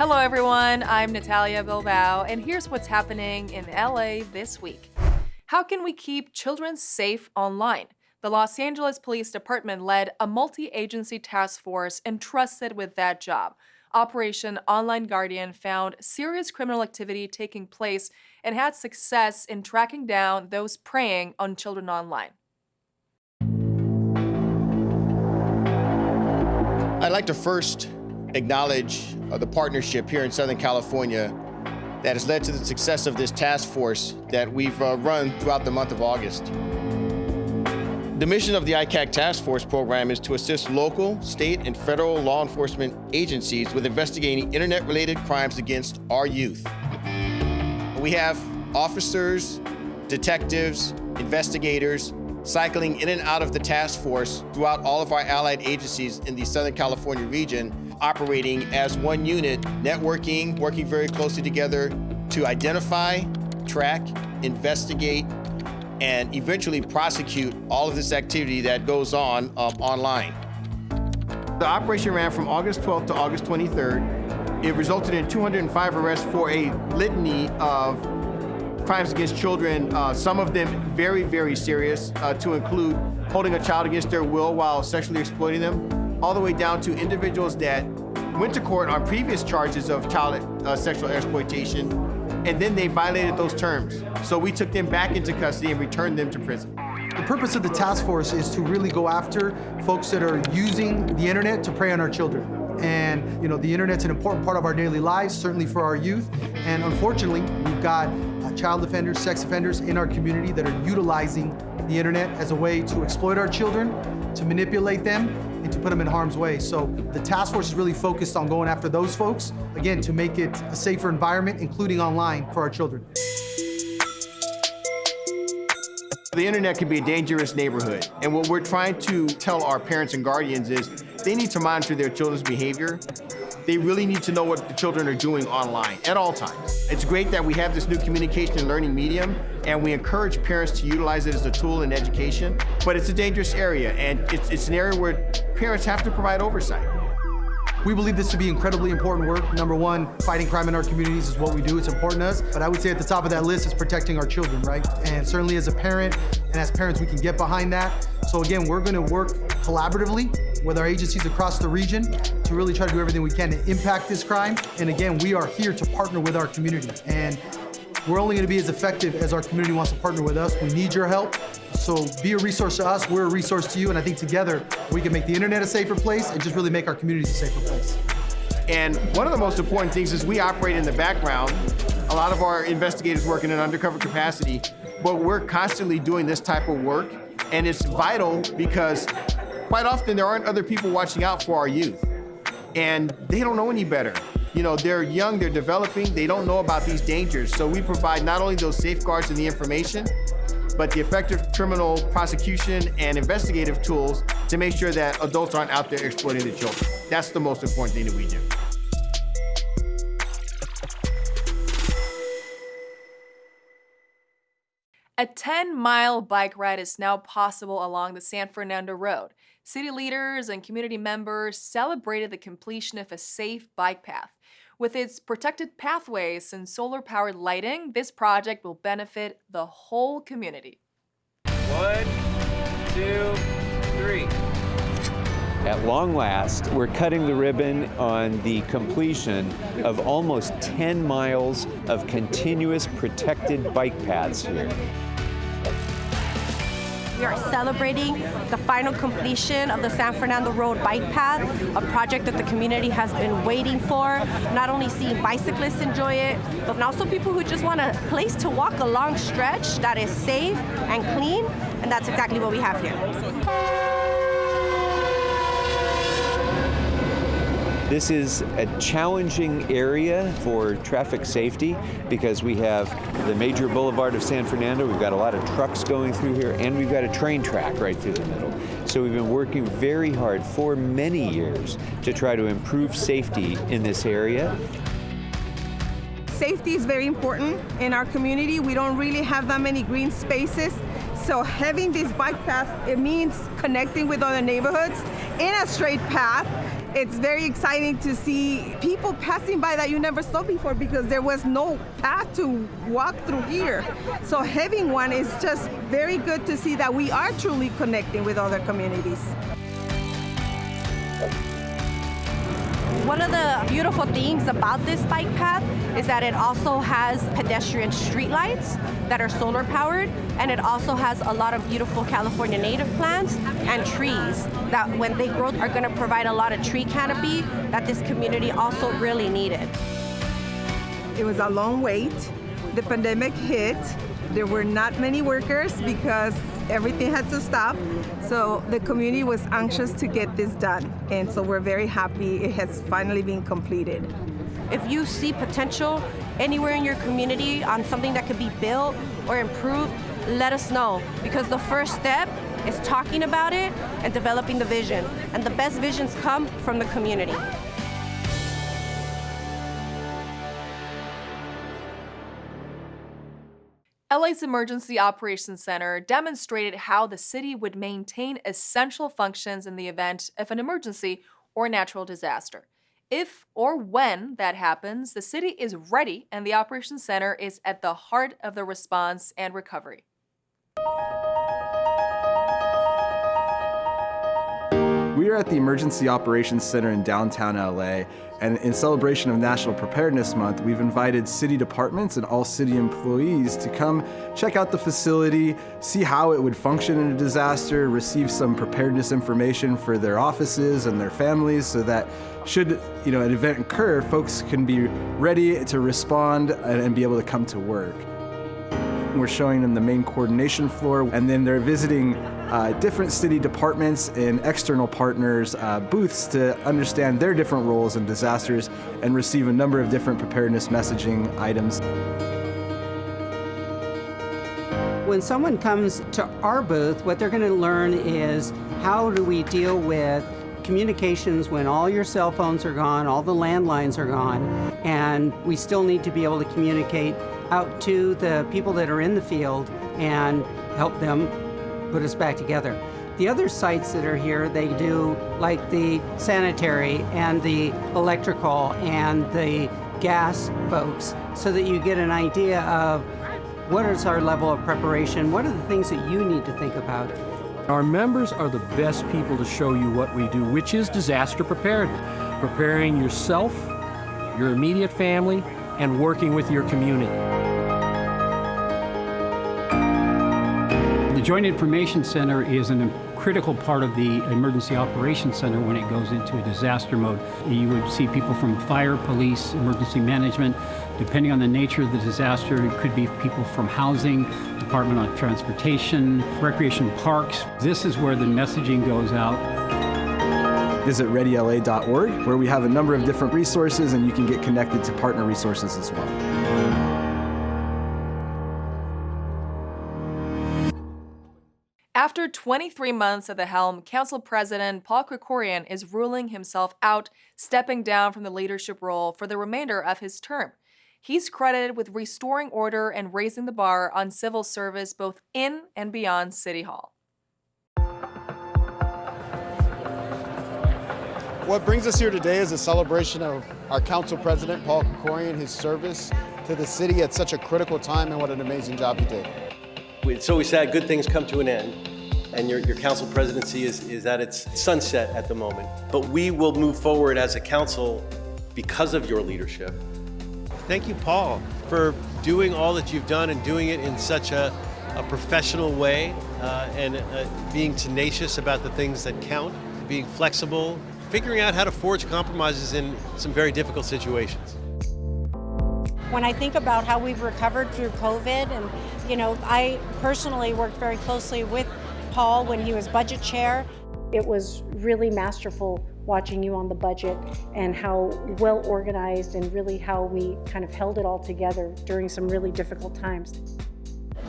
Hello everyone, I'm Natalia Bilbao, and here's what's happening in LA this week. How can we keep children safe online? The Los Angeles Police Department led a multi-agency task force entrusted with that job. Operation Online Guardian found serious criminal activity taking place and had success in tracking down those preying on children online. I'd like to first acknowledge the partnership here in Southern California that has led to the success of this task force that we've run throughout the month of August. The mission of the ICAC Task Force program is to assist local, state, and federal law enforcement agencies with investigating internet-related crimes against our youth. We have officers, detectives, investigators, cycling in and out of the task force throughout all of our allied agencies in the Southern California region, operating as one unit, networking, working very closely together to identify, track, investigate, and eventually prosecute all of this activity that goes on online. The operation ran from August 12th to August 23rd. It resulted in 205 arrests for a litany of crimes against children, some of them very, very serious, to include holding a child against their will while sexually exploiting them, all the way down to individuals that went to court on previous charges of child sexual exploitation, and then they violated those terms. So we took them back into custody and returned them to prison. The purpose of the task force is to really go after folks that are using the internet to prey on our children. And the internet's an important part of our daily lives, certainly for our youth. And unfortunately, we've got child offenders, sex offenders in our community that are utilizing the internet as a way to exploit our children, to manipulate them, and to put them in harm's way. So the task force is really focused on going after those folks, again, to make it a safer environment, including online, for our children. The internet can be a dangerous neighborhood, and what we're trying to tell our parents and guardians is they need to monitor their children's behavior. They really need to know what the children are doing online at all times. It's great that we have this new communication and learning medium, and we encourage parents to utilize it as a tool in education, but it's a dangerous area, and it's an area where parents have to provide oversight. We believe this to be incredibly important work. Number one, fighting crime in our communities is what we do. It's important to us. But I would say at the top of that list is protecting our children, right? And certainly as a parent, and as parents, we can get behind that. So again, we're gonna work collaboratively with our agencies across the region to really try to do everything we can to impact this crime. And again, we are here to partner with our community. And we're only gonna be as effective as our community wants to partner with us. We need your help. So be a resource to us, we're a resource to you, and I think together we can make the internet a safer place and just really make our communities a safer place. And one of the most important things is we operate in the background. A lot of our investigators work in an undercover capacity, but we're constantly doing this type of work, and it's vital because quite often there aren't other people watching out for our youth, and they don't know any better. They're young, they're developing, they don't know about these dangers, so we provide not only those safeguards and the information, but the effective criminal prosecution and investigative tools to make sure that adults aren't out there exploiting the children. That's the most important thing that we do. A 10-mile bike ride is now possible along the San Fernando Road. City leaders and community members celebrated the completion of a safe bike path. With its protected pathways and solar-powered lighting, this project will benefit the whole community. 1, 2, 3. At long last, we're cutting the ribbon on the completion of almost 10 miles of continuous protected bike paths here. We are celebrating the final completion of the San Fernando Road bike path, a project that the community has been waiting for. Not only seeing bicyclists enjoy it, but also people who just want a place to walk a long stretch that is safe and clean, and that's exactly what we have here. This is a challenging area for traffic safety because we have the major boulevard of San Fernando, we've got a lot of trucks going through here, and we've got a train track right through the middle. So we've been working very hard for many years to try to improve safety in this area. Safety is very important in our community. We don't really have that many green spaces. So having this bike path, it means connecting with other neighborhoods in a straight path It's very exciting to see people passing by that you never saw before because there was no path to walk through here. So having one is just very good to see that we are truly connecting with other communities. One of the beautiful things about this bike path is that it also has pedestrian streetlights that are solar powered, and it also has a lot of beautiful California native plants and trees that when they grow are going to provide a lot of tree canopy that this community also really needed. It was a long wait. The pandemic hit. There were not many workers because everything had to stop. So the community was anxious to get this done. And so we're very happy it has finally been completed. If you see potential anywhere in your community on something that could be built or improved, let us know. Because the first step is talking about it and developing the vision. And the best visions come from the community. LA's Emergency Operations Center demonstrated how the city would maintain essential functions in the event of an emergency or natural disaster. If or when that happens, the city is ready and the Operations Center is at the heart of the response and recovery. We are at the Emergency Operations Center in downtown LA, and in celebration of National Preparedness Month, we've invited city departments and all city employees to come check out the facility, see how it would function in a disaster, receive some preparedness information for their offices and their families so that should an event occur, folks can be ready to respond and be able to come to work. We're showing them the main coordination floor, and then they're visiting different city departments and external partners' booths to understand their different roles in disasters and receive a number of different preparedness messaging items. When someone comes to our booth, what they're going to learn is how do we deal with communications when all your cell phones are gone, all the landlines are gone, and we still need to be able to communicate out to the people that are in the field and help them put us back together. The other sites that are here, they do like the sanitary and the electrical and the gas folks, so that you get an idea of what is our level of preparation, what are the things that you need to think about. Our members are the best people to show you what we do, which is disaster preparedness. Preparing yourself, your immediate family, and working with your community. The Joint Information Center is a critical part of the Emergency Operations Center when it goes into a disaster mode. You would see people from fire, police, emergency management. Depending on the nature of the disaster, it could be people from housing, Department of Transportation, recreation parks. This is where the messaging goes out. Visit readyla.org, where we have a number of different resources and you can get connected to partner resources as well. After 23 months at the helm, Council President Paul Krekorian is ruling himself out, stepping down from the leadership role for the remainder of his term. He's credited with restoring order and raising the bar on civil service both in and beyond City Hall. What brings us here today is a celebration of our council president, Paul Krekorian, his service to the city at such a critical time, and what an amazing job he did. It's always sad good things come to an end, and your council presidency is at its sunset at the moment. But we will move forward as a council because of your leadership. Thank you, Paul, for doing all that you've done and doing it in such a professional way and being tenacious about the things that count, being flexible, figuring out how to forge compromises in some very difficult situations. When I think about how we've recovered through COVID, and I personally worked very closely with Paul when he was budget chair. It was really masterful watching you on the budget and how well organized and really how we kind of held it all together during some really difficult times.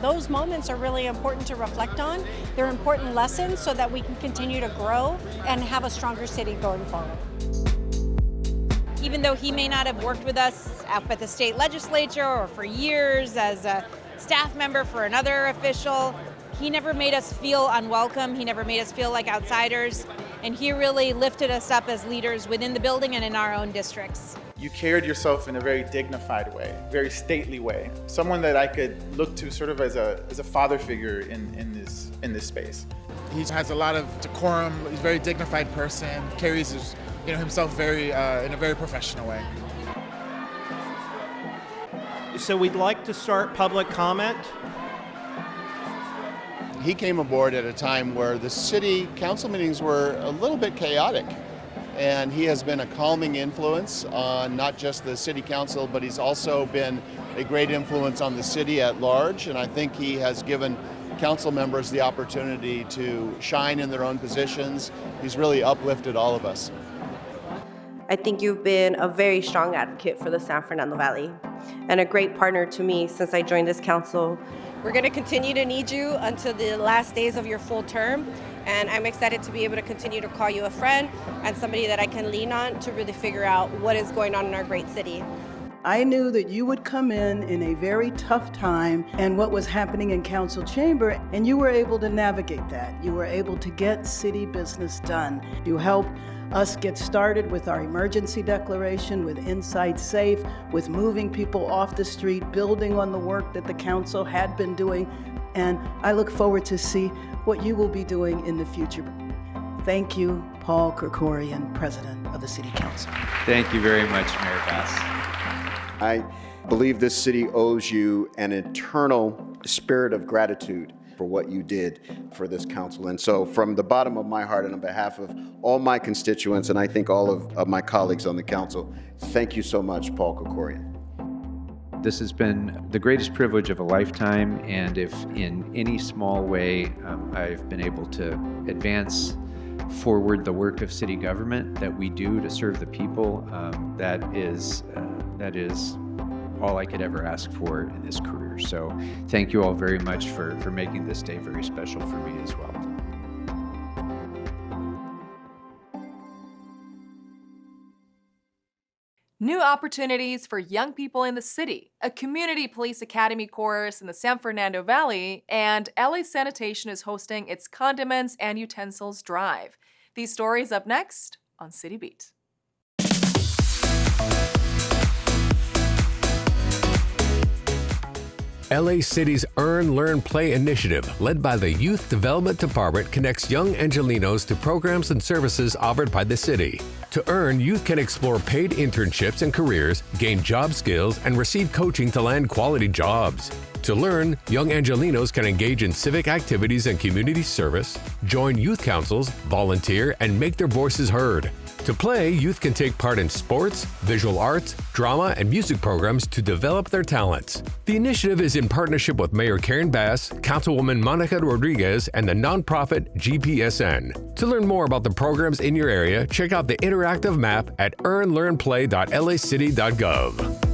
Those moments are really important to reflect on. They're important lessons so that we can continue to grow and have a stronger city going forward. Even though he may not have worked with us up at the state legislature or for years as a staff member for another official, he never made us feel unwelcome. He never made us feel like outsiders. and he really lifted us up as leaders within the building and in our own districts. You carried yourself in a very dignified way, very stately way. Someone that I could look to sort of as a father figure in this space. He has a lot of decorum. He's a very dignified person. Carries himself very in a very professional way. So we'd like to start public comment. He came aboard at a time where the city council meetings were a little bit chaotic. And he has been a calming influence on not just the city council, but he's also been a great influence on the city at large. And I think he has given council members the opportunity to shine in their own positions. He's really uplifted all of us. I think you've been a very strong advocate for the San Fernando Valley and a great partner to me since I joined this council. We're going to continue to need you until the last days of your full term, and I'm excited to be able to continue to call you a friend and somebody that I can lean on to really figure out what is going on in our great city. I knew that you would come in a very tough time and what was happening in council chamber, and you were able to navigate that. You were able to get city business done. You helped us get started with our emergency declaration, with Inside Safe, with moving people off the street, building on the work that the council had been doing, and I look forward to see what you will be doing in the future. Thank you, Paul Krekorian, President of the City Council. Thank you very much, Mayor Bass. I believe this city owes you an eternal spirit of gratitude for what you did for this council. And so from the bottom of my heart and on behalf of all my constituents, and I think all of my colleagues on the council, thank you so much, Paul Krekorian. This has been the greatest privilege of a lifetime, and if in any small way I've been able to advance forward the work of city government that we do to serve the people, that is all I could ever ask for in this career. So thank you all very much for making this day very special for me as well. New opportunities for young people in the city, a community police academy course in the San Fernando Valley, and LA Sanitation is hosting its Condiments and Utensils Drive. These stories up next on CityBeat. LA City's Earn, Learn, Play initiative, led by the Youth Development Department, connects young Angelinos to programs and services offered by the city. To earn, youth can explore paid internships and careers, gain job skills, and receive coaching to land quality jobs. To learn, young Angelinos can engage in civic activities and community service, join youth councils, volunteer, and make their voices heard. To play, youth can take part in sports, visual arts, drama, and music programs to develop their talents. The initiative is in partnership with Mayor Karen Bass, Councilwoman Monica Rodriguez, and the nonprofit GPSN. To learn more about the programs in your area, check out the interactive map at earnlearnplay.lacity.gov.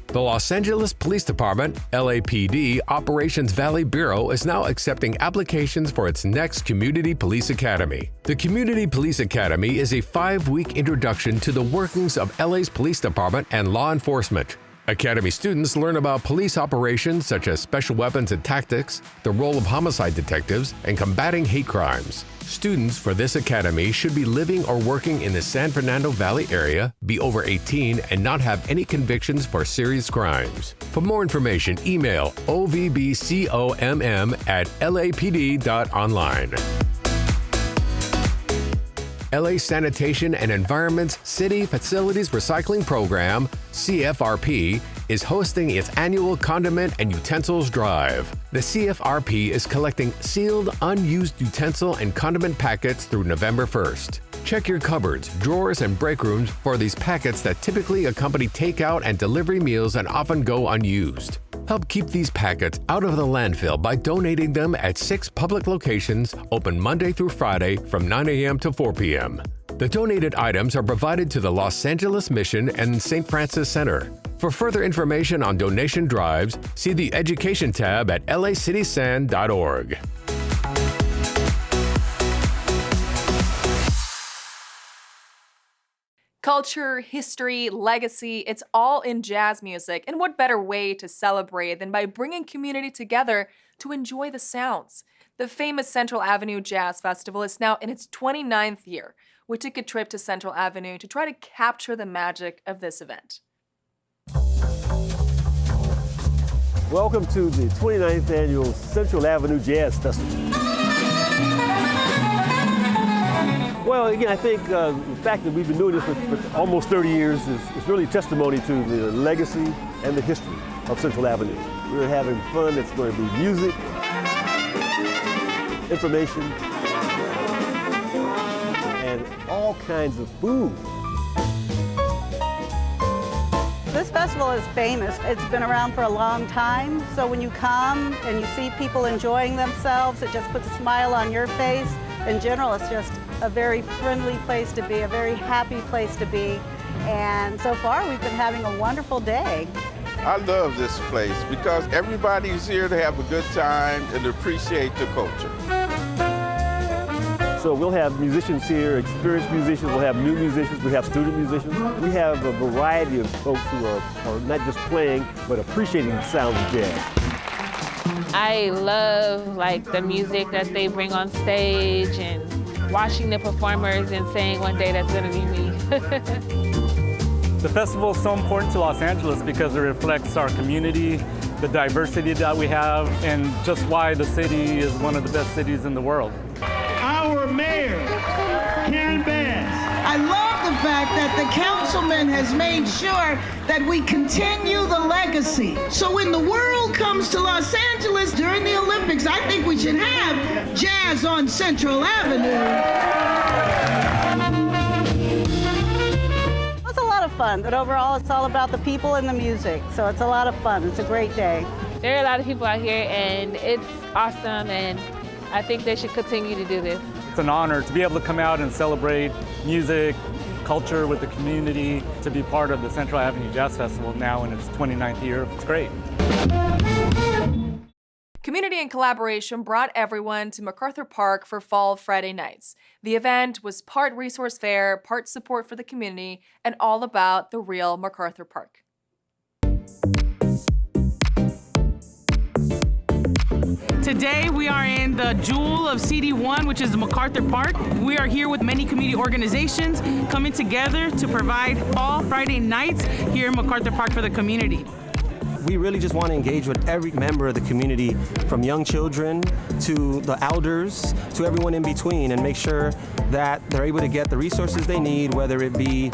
The Los Angeles Police Department, LAPD, Operations Valley Bureau is now accepting applications for its next Community Police Academy. The Community Police Academy is a 5-week introduction to the workings of LA's police department and law enforcement. Academy students learn about police operations such as special weapons and tactics, the role of homicide detectives, and combating hate crimes. Students for this academy should be living or working in the San Fernando Valley area, be over 18, and not have any convictions for serious crimes. For more information, email ovbcomm@lapd.online. LA Sanitation and Environment's City Facilities Recycling Program, CFRP, is hosting its annual Condiment and Utensils Drive. The CFRP is collecting sealed, unused utensil and condiment packets through November 1st. Check your cupboards, drawers, and break rooms for these packets that typically accompany takeout and delivery meals and often go unused. Help keep these packets out of the landfill by donating them at 6 public locations, open Monday through Friday from 9 a.m. to 4 p.m. The donated items are provided to the Los Angeles Mission and St. Francis Center. For further information on donation drives, see the Education tab at lacitysan.org. Culture, history, legacy, it's all in jazz music, and what better way to celebrate than by bringing community together to enjoy the sounds? The famous Central Avenue Jazz Festival is now in its 29th year. We took a trip to Central Avenue to try to capture the magic of this event. Welcome to the 29th annual Central Avenue Jazz Festival. Well, again, I think the fact that we've been doing this for almost 30 years is really testimony to the legacy and the history of Central Avenue. We're having fun. It's going to be music, information, and all kinds of food. This festival is famous. It's been around for a long time, so when you come and you see people enjoying themselves, it just puts a smile on your face. In general, it's just a very friendly place to be, a very happy place to be, and so far we've been having a wonderful day. I love this place because everybody's here to have a good time and appreciate the culture. So we'll have musicians here, experienced musicians, we'll have new musicians, we have student musicians. We have a variety of folks who are not just playing, but appreciating the sound of jazz. I love the music that they bring on stage and watching the performers and saying one day that's gonna be me. The festival is so important to Los Angeles because it reflects our community, the diversity that we have, and just why the city is one of the best cities in the world. Our mayor, Karen Bass. I love the fact that the councilman has made sure that we continue the legacy. So when the world comes to Los Angeles during the Olympics, I think we should have jazz on Central Avenue. It's a lot of fun, but overall it's all about the people and the music, so it's a lot of fun. It's a great day. There are a lot of people out here and it's awesome, and I think they should continue to do this. It's an honor to be able to come out and celebrate music, culture with the community, to be part of the Central Avenue Jazz Festival now in its 29th year. It's great. Community and collaboration brought everyone to MacArthur Park for Fall Friday nights. The event was part resource fair, part support for the community, and all about the real MacArthur Park. Today we are in the jewel of CD1, which is the MacArthur Park. We are here with many community organizations coming together to provide Fall Friday nights here in MacArthur Park for the community. We really just want to engage with every member of the community, from young children to the elders to everyone in between, and make sure that they're able to get the resources they need, whether it be,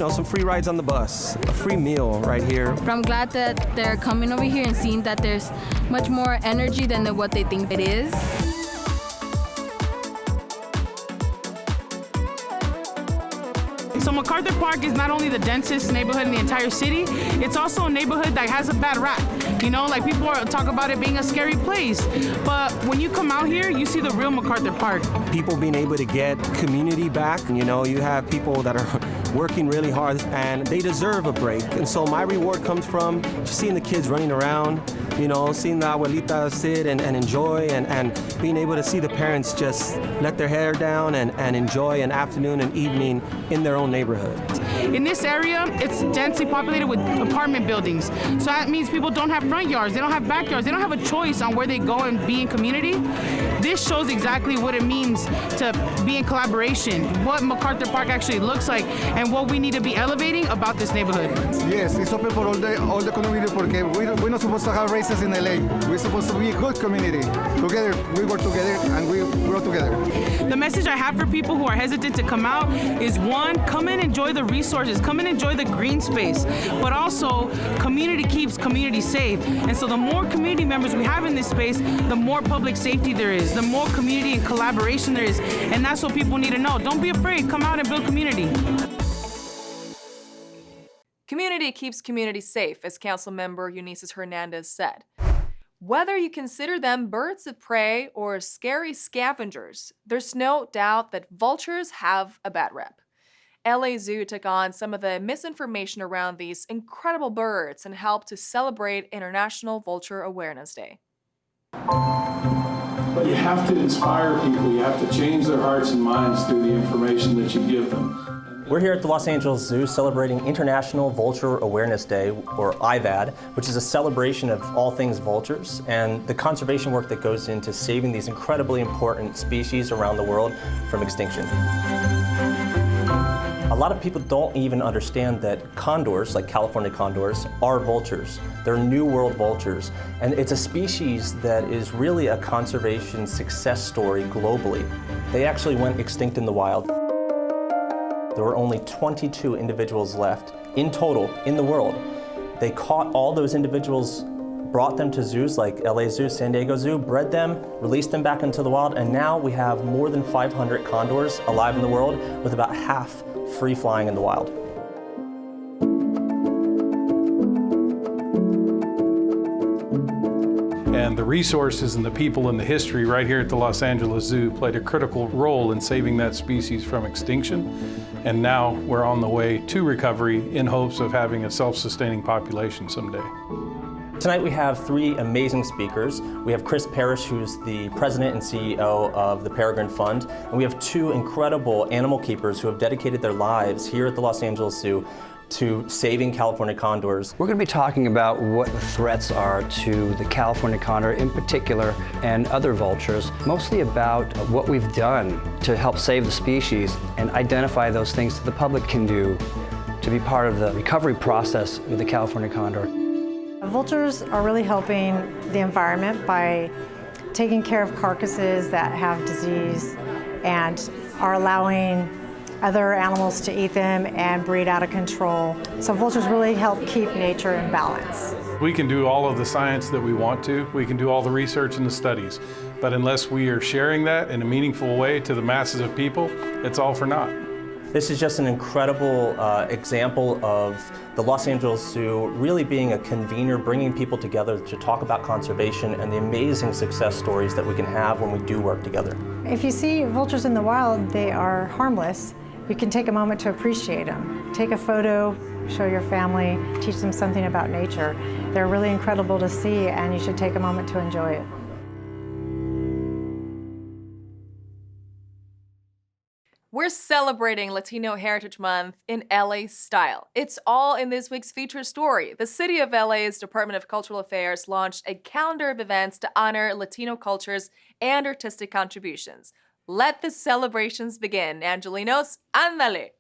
some free rides on the bus, a free meal right here. I'm glad that they're coming over here and seeing that there's much more energy than what they think it is. So MacArthur Park is not only the densest neighborhood in the entire city, it's also a neighborhood that has a bad rap. People talk about it being a scary place, but when you come out here, you see the real MacArthur Park. People being able to get community back, you have people that are working really hard and they deserve a break. And so my reward comes from just seeing the kids running around, seeing the abuelitas sit and enjoy, and being able to see the parents just let their hair down and enjoy an afternoon and evening in their own neighborhood. In this area, it's densely populated with apartment buildings. So that means people don't have front yards, they don't have backyards, they don't have a choice on where they go and be in community. This shows exactly what it means to be in collaboration, what MacArthur Park actually looks like, and what we need to be elevating about this neighborhood. Yes, it's open for all the community because we're not supposed to have races in LA. We're supposed to be a good community. Together, we work together and we grow together. The message I have for people who are hesitant to come out is, one, come and enjoy the resources, come and enjoy the green space, but also community keeps community safe. And so the more community members we have in this space, the more public safety there is, the more community and collaboration there is. And that's what people need to know. Don't be afraid, come out and build community. Community keeps community safe, as Councilmember Eunices Hernandez said. Whether you consider them birds of prey or scary scavengers, there's no doubt that vultures have a bad rep. LA Zoo took on some of the misinformation around these incredible birds and helped to celebrate International Vulture Awareness Day. But you have to inspire people. You have to change their hearts and minds through the information that you give them. We're here at the Los Angeles Zoo celebrating International Vulture Awareness Day, or IVAD, which is a celebration of all things vultures and the conservation work that goes into saving these incredibly important species around the world from extinction. A lot of people don't even understand that condors, like California condors, are vultures. They're New World vultures, and it's a species that is really a conservation success story globally. They actually went extinct in the wild. There were only 22 individuals left in total in the world. They caught all those individuals, brought them to zoos like LA Zoo, San Diego Zoo, bred them, released them back into the wild, and now we have more than 500 condors alive in the world, with about half free flying in the wild. And the resources and the people and the history right here at the Los Angeles Zoo played a critical role in saving that species from extinction. And now we're on the way to recovery in hopes of having a self-sustaining population someday. Tonight we have three amazing speakers. We have Chris Parrish, who's the president and CEO of the Peregrine Fund, and we have two incredible animal keepers who have dedicated their lives here at the Los Angeles Zoo to saving California condors. We're going to be talking about what the threats are to the California condor in particular and other vultures, mostly about what we've done to help save the species and identify those things that the public can do to be part of the recovery process of the California condor. Vultures are really helping the environment by taking care of carcasses that have disease and are allowing other animals to eat them and breed out of control. So vultures really help keep nature in balance. We can do all of the science that we want to, we can do all the research and the studies, but unless we are sharing that in a meaningful way to the masses of people, it's all for naught. This is just an incredible example of the Los Angeles Zoo really being a convener, bringing people together to talk about conservation and the amazing success stories that we can have when we do work together. If you see vultures in the wild, they are harmless. You can take a moment to appreciate them. Take a photo, show your family, teach them something about nature. They're really incredible to see, and you should take a moment to enjoy it. We're celebrating Latino Heritage Month in LA style. It's all in this week's feature story. The City of LA's Department of Cultural Affairs launched a calendar of events to honor Latino cultures and artistic contributions. Let the celebrations begin. Angelinos, ándale!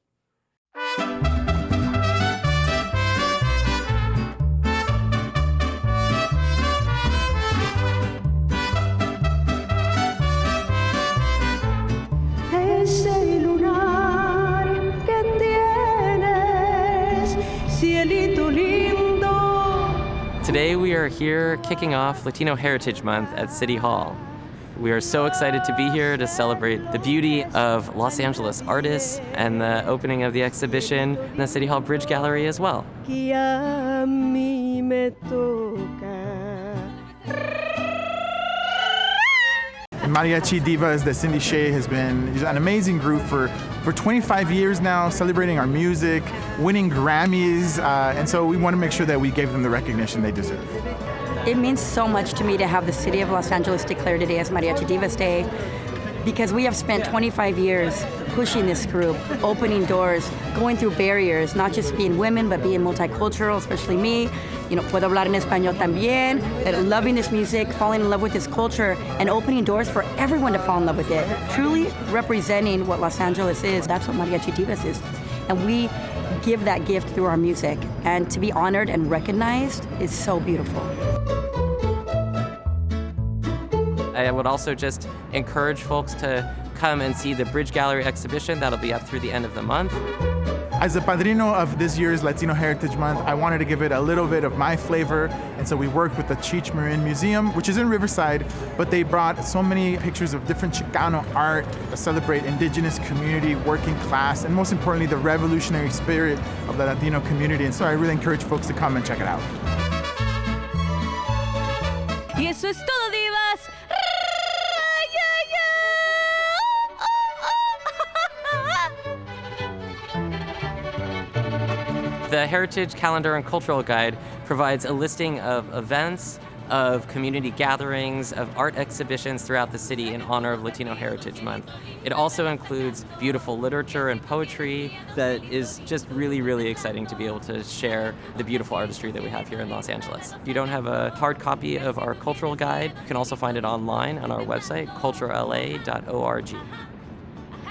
Ese lunar que tienes, cielito lindo. Today we are here kicking off Latino Heritage Month at City Hall. We are so excited to be here to celebrate the beauty of Los Angeles artists and the opening of the exhibition in the City Hall Bridge Gallery as well. Que a mí me toca. Mariachi Divas that Cindy Shea has been an amazing group for 25 years now, celebrating our music, winning Grammys, and so we want to make sure that we gave them the recognition they deserve. It means so much to me to have the City of Los Angeles declare today as Mariachi Divas Day, because we have spent 25 years pushing this group, opening doors, going through barriers, not just being women, but being multicultural, especially me. You know, puedo hablar en español también, loving this music, falling in love with this culture, and opening doors for everyone to fall in love with it. Truly representing what Los Angeles is, that's what Mariachi Divas is. And we give that gift through our music. And to be honored and recognized is so beautiful. I would also just encourage folks to come and see the Bridge Gallery exhibition. That'll be up through the end of the month. As the padrino of this year's Latino Heritage Month, I wanted to give it a little bit of my flavor, and so we worked with the Cheech Marin Museum, which is in Riverside, but they brought so many pictures of different Chicano art that celebrate indigenous community, working class, and most importantly, the revolutionary spirit of the Latino community, and so I really encourage folks to come and check it out. Y eso es todo, divas. The Heritage Calendar and Cultural Guide provides a listing of events, of community gatherings, of art exhibitions throughout the city in honor of Latino Heritage Month. It also includes beautiful literature and poetry that is just really, really exciting to be able to share the beautiful artistry that we have here in Los Angeles. If you don't have a hard copy of our cultural guide, you can also find it online on our website, culturala.org.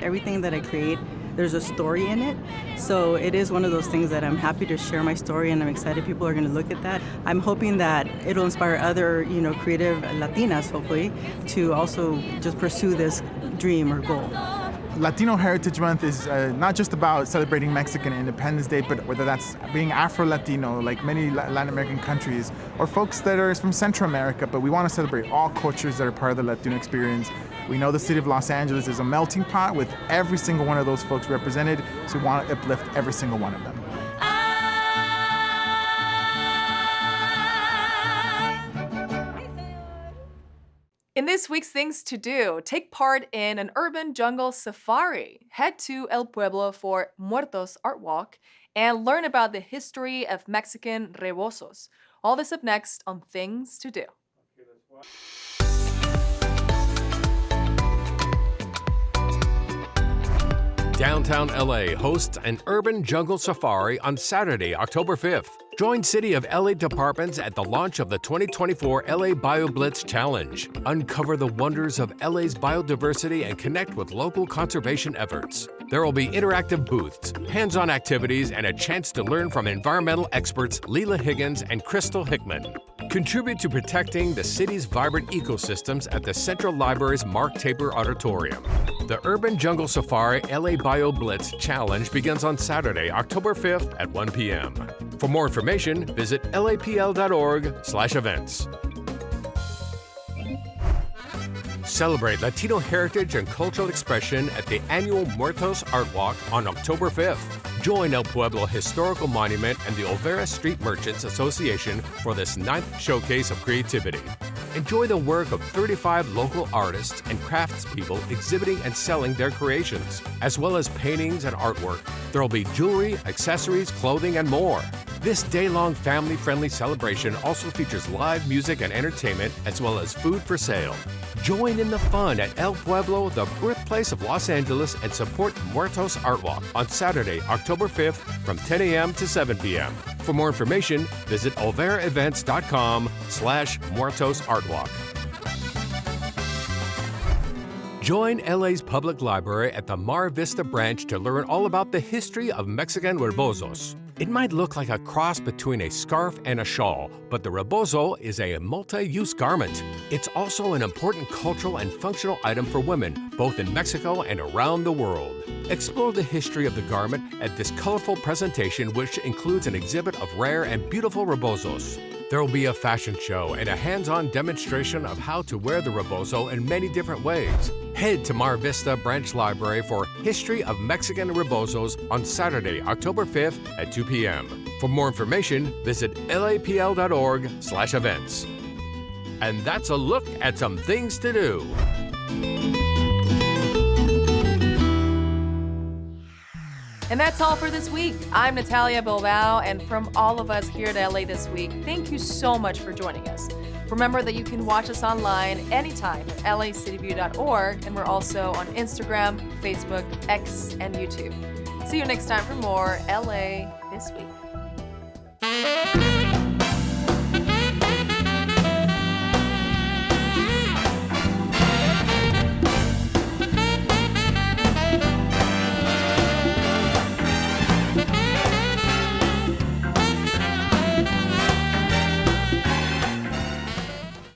Everything that I create, there's a story in it. So it is one of those things that I'm happy to share my story, and I'm excited people are going to look at that. I'm hoping that it'll inspire other, creative Latinas, hopefully, to also just pursue this dream or goal. Latino Heritage Month is not just about celebrating Mexican Independence Day, but whether that's being Afro-Latino, like many Latin American countries, or folks that are from Central America, but we want to celebrate all cultures that are part of the Latino experience. We know the city of Los Angeles is a melting pot with every single one of those folks represented, so we want to uplift every single one of them. In this week's Things to Do, take part in an urban jungle safari. Head to El Pueblo for Muertos Art Walk and learn about the history of Mexican rebozos. All this up next on Things to Do. Downtown LA hosts an urban jungle safari on Saturday, October 5th. Join City of LA departments at the launch of the 2024 LA BioBlitz Challenge. Uncover the wonders of LA's biodiversity and connect with local conservation efforts. There will be interactive booths, hands-on activities, and a chance to learn from environmental experts Leela Higgins and Crystal Hickman. Contribute to protecting the city's vibrant ecosystems at the Central Library's Mark Taper Auditorium. The Urban Jungle Safari LA BioBlitz Challenge begins on Saturday, October 5th at 1 p.m. For more information, visit lapl.org/events. Celebrate Latino heritage and cultural expression at the annual Muertos Art Walk on October 5th. Join El Pueblo Historical Monument and the Olvera Street Merchants Association for this 9th showcase of creativity. Enjoy the work of 35 local artists and craftspeople exhibiting and selling their creations, as well as paintings and artwork. There will be jewelry, accessories, clothing, and more. This day-long family-friendly celebration also features live music and entertainment, as well as food for sale. Join in the fun at El Pueblo, the birthplace of Los Angeles, and support Muertos Art Walk on Saturday, October 5th from 10 a.m. to 7 p.m. For more information, visit olveraevents.com/Muertos Art Walk. Join LA's public library at the Mar Vista branch to learn all about the history of Mexican rebozos. It might look like a cross between a scarf and a shawl, but the rebozo is a multi-use garment. It's also an important cultural and functional item for women, both in Mexico and around the world. Explore the history of the garment at this colorful presentation, which includes an exhibit of rare and beautiful rebozos. There will be a fashion show and a hands-on demonstration of how to wear the rebozo in many different ways. Head to Mar Vista Branch Library for History of Mexican Rebozos on Saturday, October 5th at 2 p.m. For more information, visit lapl.org/events. And that's a look at some things to do. And that's all for this week. I'm Natalia Bilbao, and from all of us here at LA This Week, thank you so much for joining us. Remember that you can watch us online anytime at lacityview.org, and we're also on Instagram, Facebook, X, and YouTube. See you next time for more LA This Week.